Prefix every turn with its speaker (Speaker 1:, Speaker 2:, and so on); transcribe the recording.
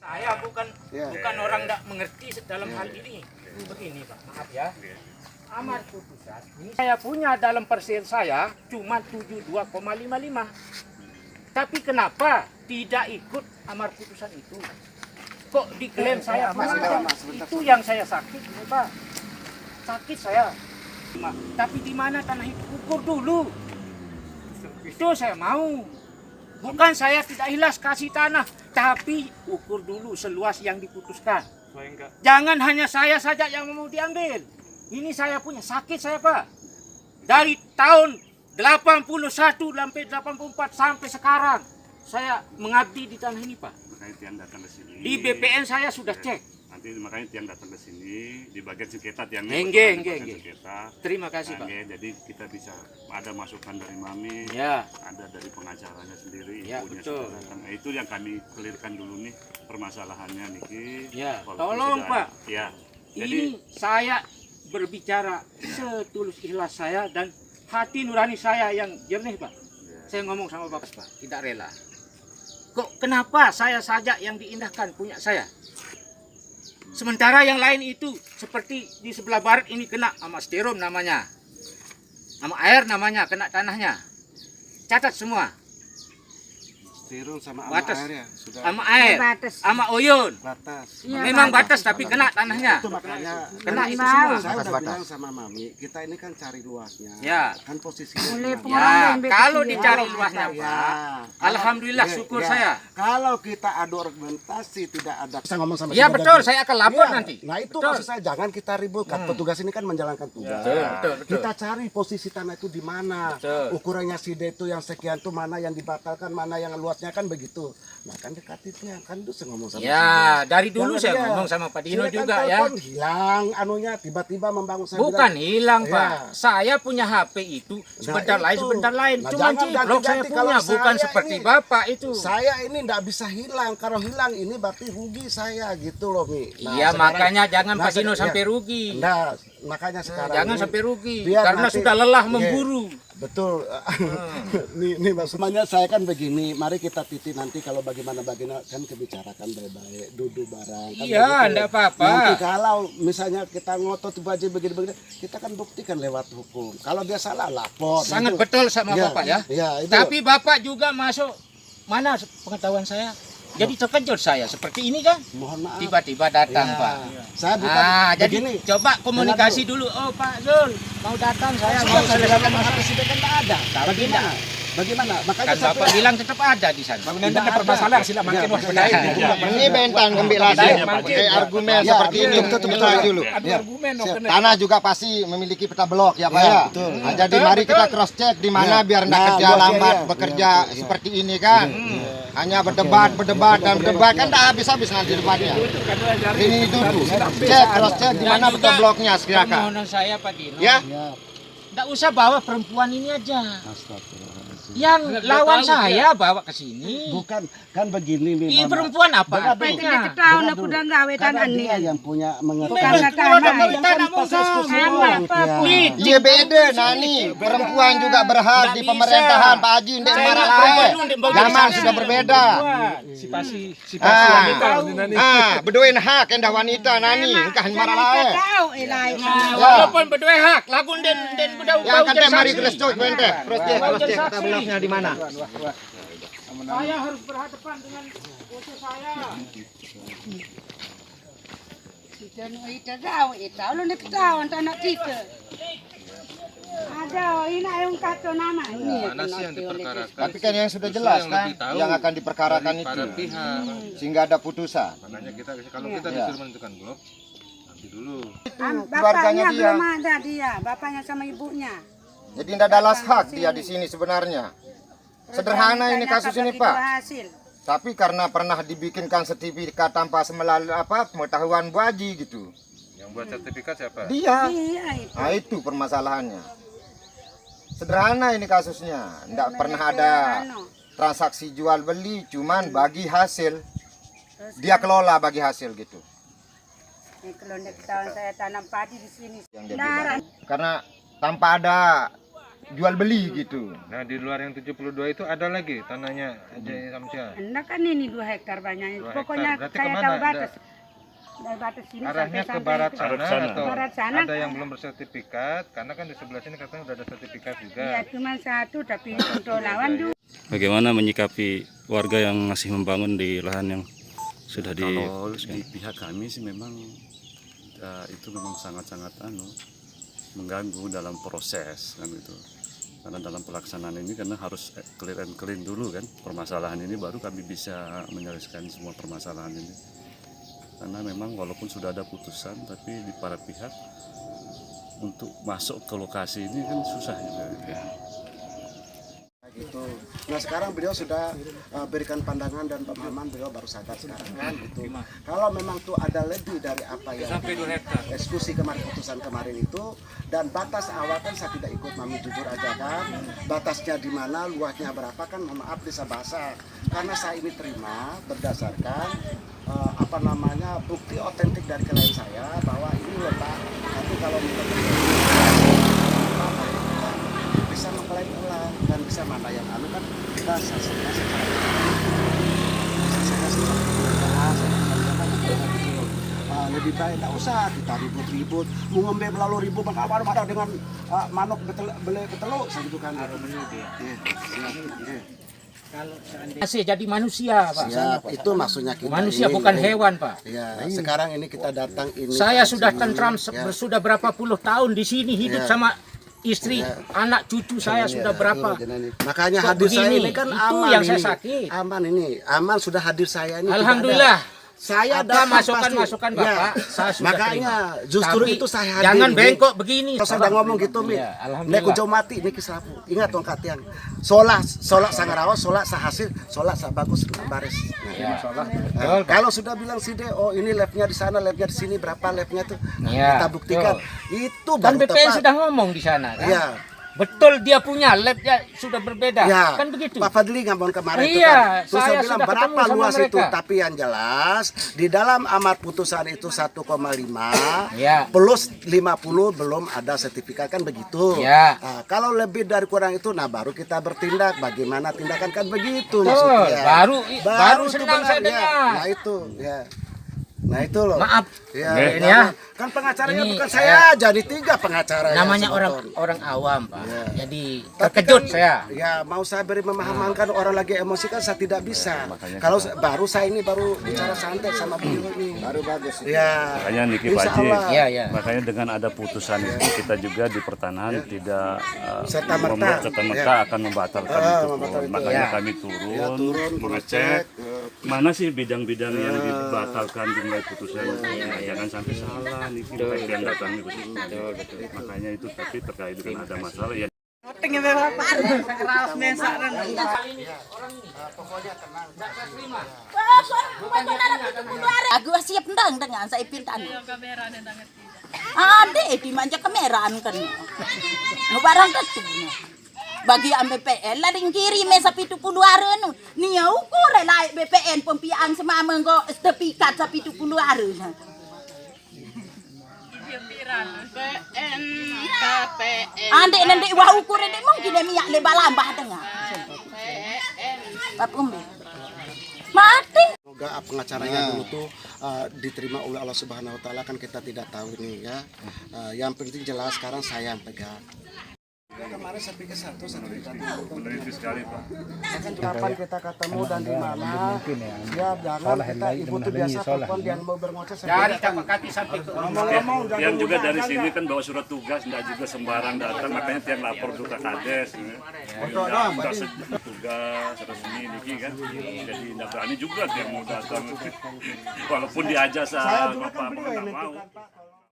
Speaker 1: Saya bukan orang tidak mengerti dalam hal ini. Begini Pak, maaf ya. Amar putusan ini saya punya dalam persir saya cuma 72,55. Tapi kenapa tidak ikut amar putusan itu? Kok diklaim saya itu yang saya sakit ini Pak. Sakit saya. Tapi di mana tanah itu? Ukur dulu. Itu saya mau. Bukan saya tidak ikhlas kasih tanah, tapi ukur dulu seluas yang diputuskan. Jangan hanya saya saja yang mau diambil. Ini saya punya sakit saya Pak. Dari tahun 81 sampai 84 sampai sekarang saya mengabdi di tanah ini Pak.
Speaker 2: Makanya Tian datang ke sini.
Speaker 1: Di BPN saya sudah cek.
Speaker 2: Nanti makanya Tian datang ke sini di bagian sengketa Tian.
Speaker 1: Enggak. Terima kasih Pak.
Speaker 2: Jadi kita bisa ada masukan dari Mami,
Speaker 1: Ya.
Speaker 2: ada dari pengacaranya sendiri,
Speaker 1: Ya,
Speaker 2: ibunya
Speaker 1: betul.
Speaker 2: sudah datang. Nah, itu yang kami clearkan dulu nih permasalahannya Niki.
Speaker 1: Ya,
Speaker 2: Walaupun
Speaker 1: tolong
Speaker 2: sudah
Speaker 1: Pak.
Speaker 2: ada. Ya. Jadi
Speaker 1: Ini saya berbicara setulus ikhlas saya dan hati nurani saya yang jernih Pak. Saya ngomong sama Bapak Pak, tidak rela. Kok kenapa saya saja yang diindahkan punya saya? Sementara yang lain itu seperti di sebelah barat ini kena sama sterom namanya. Sama air namanya, kena tanahnya. Catat semua.
Speaker 3: Tirun sama
Speaker 1: Batas.
Speaker 3: air ya sudah
Speaker 1: Sama air, sama oyun.
Speaker 3: batas.
Speaker 1: Memang batas tapi kena tanahnya.
Speaker 3: Itu makanya
Speaker 1: Kena itu semua.
Speaker 3: saya udah bilang sama Mami, kita ini kan cari luasnya.
Speaker 1: Ya.
Speaker 3: Kan posisinya.
Speaker 1: Ya, kalau dicari luasnya
Speaker 3: Ya.
Speaker 1: Pak, alhamdulillah syukur saya.
Speaker 3: Kalau kita adu argumentasi tidak ada. Kita ngomong sama
Speaker 1: Ya
Speaker 3: si
Speaker 1: betul,
Speaker 3: Bagas.
Speaker 1: saya akan lapor
Speaker 3: Iya.
Speaker 1: nanti.
Speaker 3: Nah itu
Speaker 1: Betul.
Speaker 3: maksud saya jangan kita ributkan. Petugas ini kan menjalankan tugas.
Speaker 1: Betul.
Speaker 3: Kita cari posisi tanah itu di mana.
Speaker 1: Betul.
Speaker 3: Ukurannya side itu yang sekian tuh mana yang dibatalkan, mana yang luasnya kan begitu. Nah kan dekatinya kan itu saya ngomong sama
Speaker 1: Ya, dari dulu
Speaker 3: Jangan
Speaker 1: saya
Speaker 3: dia.
Speaker 1: ngomong sama Pak Dino
Speaker 3: Silakan
Speaker 1: juga ya.
Speaker 3: telepon, hilang anunya tiba-tiba membangun saya
Speaker 1: Bukan
Speaker 3: bilang,
Speaker 1: hilang
Speaker 3: Iya.
Speaker 1: Pak. Saya punya HP itu sebentar lain
Speaker 3: itu.
Speaker 1: sebentar lain.
Speaker 3: Nah,
Speaker 1: Cuma
Speaker 3: jangan
Speaker 1: ciplok saya
Speaker 3: ganti-ganti.
Speaker 1: punya,
Speaker 3: Kalau
Speaker 1: bukan
Speaker 3: saya
Speaker 1: seperti
Speaker 3: ini-
Speaker 1: Bapak itu.
Speaker 3: saya ini nggak bisa hilang. Kalau hilang ini berarti rugi saya gitu loh Mi. Nah,
Speaker 1: Iya,
Speaker 3: sekarang-
Speaker 1: makanya jangan
Speaker 3: nah,
Speaker 1: Pak Dino
Speaker 3: iya.
Speaker 1: sampai rugi.
Speaker 3: Nah, makanya sekarang
Speaker 1: Jangan
Speaker 3: ini
Speaker 1: sampai rugi
Speaker 3: biar
Speaker 1: karena
Speaker 3: nanti-
Speaker 1: sudah lelah
Speaker 3: Iya.
Speaker 1: memburu.
Speaker 3: Betul. Nih maksudnya saya kan begini, mari kita titip nanti kalau bagaimana kan kebicarakan baik-baik, duduk bareng. Kan
Speaker 1: Iya,
Speaker 3: begitu.
Speaker 1: enggak apa-apa.
Speaker 3: Nanti kalau misalnya kita ngotot baju begini-begini, kita kan buktikan lewat hukum. Kalau dia salah lapor.
Speaker 1: Sangat
Speaker 3: Itu-
Speaker 1: betul sama
Speaker 3: Iya,
Speaker 1: Bapak ya.
Speaker 3: Iya, itu.
Speaker 1: Tapi Bapak juga masuk mana pengetahuan saya? Jadi terkejut saya seperti ini kan?
Speaker 3: Mohon maaf.
Speaker 1: Tiba-tiba datang
Speaker 3: Ya,
Speaker 1: Pak.
Speaker 3: Saya bukan
Speaker 1: Jadi
Speaker 3: begini.
Speaker 1: coba komunikasi dulu. Oh Pak Zul, mau datang saya mau selesaikan masalah.
Speaker 3: Presiden kan tidak ada. Bagaimana? Bagaimana? Makanya
Speaker 1: Kan
Speaker 3: saya
Speaker 1: Bapak bilang tetap ada di sana.
Speaker 3: Tidak ada permasalahan sila makin
Speaker 4: Ini bentang pembelaan pakai argumen
Speaker 3: Ya,
Speaker 4: seperti ini
Speaker 3: betul, betul,
Speaker 4: Nilai
Speaker 3: betul.
Speaker 4: dulu.
Speaker 3: Ya.
Speaker 4: Tanah juga pasti memiliki peta blok ya Pak
Speaker 3: Ya,
Speaker 4: ya.
Speaker 3: betul.
Speaker 4: Nah, jadi mari kita cross check di mana
Speaker 3: Ya.
Speaker 4: biar enggak
Speaker 3: Nah,
Speaker 4: kerja
Speaker 3: luasnya,
Speaker 4: lambat
Speaker 3: ya.
Speaker 4: bekerja
Speaker 3: Ya,
Speaker 4: seperti ini kan. Hanya berdebat kan enggak habis-habis nanti debatnya. Ini dulu cek cross check di mana
Speaker 1: Dan
Speaker 4: peta
Speaker 1: juga
Speaker 4: bloknya silakan.
Speaker 1: Permohonan saya Pak Dino.
Speaker 4: Ya.
Speaker 1: Nggak usah bawa perempuan ini aja. Yang lawan saya bawa ke sini.
Speaker 3: Bukan kan begini nih.
Speaker 1: Ini
Speaker 3: Mama.
Speaker 1: perempuan apa?
Speaker 3: Dengar dulu.
Speaker 1: Apanya?
Speaker 5: Tahun
Speaker 3: Dengar
Speaker 5: aku
Speaker 3: dulu.
Speaker 5: udah gawe
Speaker 3: Karena
Speaker 5: tanah
Speaker 3: dia
Speaker 5: nih.
Speaker 3: yang punya
Speaker 5: Bukan
Speaker 3: mengetahui.
Speaker 5: kata tanah.
Speaker 1: Tanah musuh.
Speaker 4: Iya beda nani, perempuan juga berhak di pemerintahan Pak Haji ndek
Speaker 1: Saya
Speaker 4: marah
Speaker 1: nggak
Speaker 4: lain.
Speaker 1: perlu ndek bawa
Speaker 4: Zaman
Speaker 1: di sana.
Speaker 4: sudah berbeda. Bedoin hak endah wanita nani, engkah marah lain.
Speaker 5: Tahu elai.
Speaker 1: Walaupun berdua hak, lagun den budau
Speaker 4: Yang kan teh mari
Speaker 1: saksi.
Speaker 4: terus cek wente, terus cek kata bloknya di mana.
Speaker 1: Saya harus berhadapan dengan bosnya saya.
Speaker 5: Kita tahu lu nak tahu tanah kita. Ada ini yang kata nama ini.
Speaker 6: Mana sih yang diperkarakan?
Speaker 4: Tapi kan yang sudah jelas kan, yang akan diperkarakan itu,
Speaker 6: Pihak.
Speaker 4: sehingga ada putusan.
Speaker 6: Makanya kita kalau kita disuruh menentukan blok, nanti dulu.
Speaker 4: Keluarganya
Speaker 5: Bapaknya
Speaker 4: dia.
Speaker 5: belum ada dia, bapaknya sama ibunya.
Speaker 4: Jadi tidak ada alas hak dia di sini sebenarnya. Sederhana ini kasus ini Pak.
Speaker 5: Hasil.
Speaker 4: Tapi karena pernah dibikinkan sertifikat tanpa pengetahuan Bu Haji gitu.
Speaker 6: Yang buat sertifikat siapa?
Speaker 4: Dia.
Speaker 5: Iya itu.
Speaker 4: Nah itu permasalahannya. Sederhana ini kasusnya. Tidak pernah ada transaksi jual beli, cuman bagi hasil. Dia kelola bagi hasil gitu.
Speaker 5: Kalau tahun saya tanam padi di sini.
Speaker 4: Yang dia bilang. Karena tanpa ada jual beli gitu.
Speaker 6: Nah di luar yang 72 itu ada lagi tanahnya Haji Samsia.
Speaker 5: Enggak kan ini 2 hektar banyaknya.
Speaker 6: 2
Speaker 5: Pokoknya
Speaker 6: hektar. Berarti
Speaker 5: saya
Speaker 6: kemana?
Speaker 5: tahu batas. Dari batas sini
Speaker 6: Arahnya
Speaker 5: sampai
Speaker 6: ke barat
Speaker 5: itu.
Speaker 6: sana,
Speaker 2: Barat sana.
Speaker 6: atau
Speaker 5: Barat sana.
Speaker 6: ada yang belum bersertifikat? Karena kan di sebelah sini katanya udah ada sertifikat juga.
Speaker 5: Iya, cuma satu tapi untuk lawan juga.
Speaker 7: Bagaimana menyikapi warga yang masih membangun di lahan yang sudah di
Speaker 2: Kalau di pihak kami sih memang itu memang sangat-sangat mengganggu dalam proses kan itu. Karena dalam pelaksanaan ini karena harus clear and clean dulu kan permasalahan ini, baru kami bisa menyelesaikan semua permasalahan ini. Karena memang walaupun sudah ada putusan tapi di para pihak untuk masuk ke lokasi ini kan susah juga ya.
Speaker 3: Gitu. Nah sekarang beliau sudah berikan pandangan dan pemahaman, beliau baru sadar sekarang kan gitu. Kalau memang tuh ada lebih dari apa yang diskusi kemarin, putusan kemarin itu, dan batas awal kan saya tidak ikut, mami jujur aja kan, batasnya di mana, luasnya berapa kan, mohon maaf bisa bahasa, karena saya ini terima berdasarkan bukti otentik dari klien saya bahwa ini loh Pak, nanti kalau bisa mengklaim ulang dan bisa mana yang kan kita selesaikan secara lebih baik tidak usah kita ribut-ribut mau ngembe melalui ribu mana dengan manuk beli beteluk segitu kan.
Speaker 1: Masih jadi manusia, Pak.
Speaker 3: Ya, itu maksudnya kita.
Speaker 1: Manusia
Speaker 3: ini,
Speaker 1: bukan hewan, Pak.
Speaker 3: Ya, sekarang ini kita datang ini.
Speaker 1: Saya sudah
Speaker 3: sini,
Speaker 1: tentram
Speaker 3: ya.
Speaker 1: sudah berapa puluh tahun di sini hidup sama istri, anak cucu saya sudah berapa.
Speaker 3: Makanya
Speaker 1: Kok
Speaker 3: hadir saya
Speaker 1: begini?
Speaker 3: ini kan
Speaker 1: Itu
Speaker 3: aman
Speaker 1: yang
Speaker 3: ini.
Speaker 1: saya sakit.
Speaker 3: Aman ini, aman sudah hadir saya ini. tidak
Speaker 1: Alhamdulillah.
Speaker 3: ada. Saya
Speaker 1: Apa
Speaker 3: datang
Speaker 1: masukan-masukan
Speaker 3: pasti.
Speaker 1: Bapak,
Speaker 3: Ya,
Speaker 1: saya sudah
Speaker 3: makanya
Speaker 1: terima.
Speaker 3: justru
Speaker 1: Tapi
Speaker 3: itu saya hadir.
Speaker 1: jangan
Speaker 3: ini.
Speaker 1: bengkok begini.
Speaker 3: Kalau saya udah ngomong gitu, Mi.
Speaker 1: Iya, alhamdulillah.
Speaker 3: Nek ujung mati ini kisrapu. Ingat dong katian. Solak sangarawa, solak sahasil, solak bagus baris.
Speaker 1: Ya,
Speaker 3: Nah, kalau sudah bilang sih deh, oh ini labnya di sana, labnya di sini, berapa labnya tuh,
Speaker 1: Iya,
Speaker 3: kita buktikan. Itu
Speaker 1: kan
Speaker 3: baru
Speaker 1: BPN
Speaker 3: tepat.
Speaker 1: sudah ngomong di sana kan.
Speaker 3: Iya.
Speaker 1: Betul dia punya labnya sudah berbeda.
Speaker 3: Ya,
Speaker 1: Kan begitu.
Speaker 3: Pak Fadli ngomong kemarin itu
Speaker 1: Iya,
Speaker 3: kan. Terus
Speaker 1: saya
Speaker 3: saya bilang
Speaker 1: sudah ketemu
Speaker 3: berapa
Speaker 1: sama
Speaker 3: luas itu,
Speaker 1: mereka.
Speaker 3: tapi yang jelas di dalam amar putusan itu 1,5
Speaker 1: Iya.
Speaker 3: plus 50 belum ada sertifikat kan begitu.
Speaker 1: Iya.
Speaker 3: Nah, kalau lebih dari kurang itu, nah baru kita bertindak. Bagaimana tindakan kan begitu
Speaker 1: Betul,
Speaker 3: maksudnya.
Speaker 1: baru
Speaker 3: itu
Speaker 1: senang
Speaker 3: benar,
Speaker 1: saya
Speaker 3: ya.
Speaker 1: dengar.
Speaker 3: Nah itu, ya. Nah itu loh.
Speaker 1: Maaf.
Speaker 3: Ya,
Speaker 1: Ini ya.
Speaker 3: Kan pengacaranya
Speaker 1: Ini
Speaker 3: bukan saya, jadi 3 pengacara.
Speaker 1: Namanya orang awam, Pak. Jadi terkejut
Speaker 3: kan,
Speaker 1: saya.
Speaker 3: Ya mau saya beri memahamankan orang lagi emosi kan saya tidak bisa. Kalau baru saya ini baru bicara santai sama beliau ini.
Speaker 4: Baru bagus.
Speaker 3: Ya.
Speaker 2: Makanya Niki
Speaker 3: Insya
Speaker 2: Paji,
Speaker 3: Allah.
Speaker 1: Iya, iya.
Speaker 2: makanya dengan ada putusan itu kita juga di pertanahan tidak
Speaker 3: Serta-merta.
Speaker 2: serta-merta akan membatalkan itu.
Speaker 3: membatalkan itu.
Speaker 2: Makanya
Speaker 1: Ya.
Speaker 2: kami turun,
Speaker 3: turun,
Speaker 2: mengecek
Speaker 3: mengecek,
Speaker 2: mana sih bidang-bidang yang dibatalkan di mulai putusan. Nah, jangan sampai salah Niki baik yang datang itu. Makanya itu, tapi terkait dengan ada masalah ya.
Speaker 8: Aku siap ndang dengan saya pintan. Ada di manja kameraan kan. Ngebarang ketu. Bagi BPN lah ring kiri mesa 70 hari nu. Nia ukur lah BPN pempian sama menggo sertifikat 70 hari. Ande nanti wah ukur ini mungkin minyak lebah lambah tengah. Papumbe. Mati.
Speaker 3: Semoga pengacaranya dulu tuh diterima oleh Allah Subhanahu Wa Taala, kan kita tidak tahu ini ya. Yang penting jelas sekarang saya yang pegang. Kemarin saya pikir satu
Speaker 2: Meneliti sekali Pak.
Speaker 3: kapan kita ketemu dan di mana. Ya jangan kita ibu tuh biasa perempuan dia mau berngoceh.
Speaker 1: Dari Kapakati sampai ke
Speaker 3: Ngomong-ngomong
Speaker 2: Tiang juga dari sini kan bawa surat tugas, tidak juga sembarang datang, makanya tiang lapor juga kades. Tugas resmi Niki kan, jadi tidak berani juga tiang mau datang. Walaupun diajak
Speaker 3: Saya juga
Speaker 2: sama
Speaker 3: kan
Speaker 2: Bapak
Speaker 3: beliau yang
Speaker 2: nggak mau.
Speaker 3: menentukan Pak.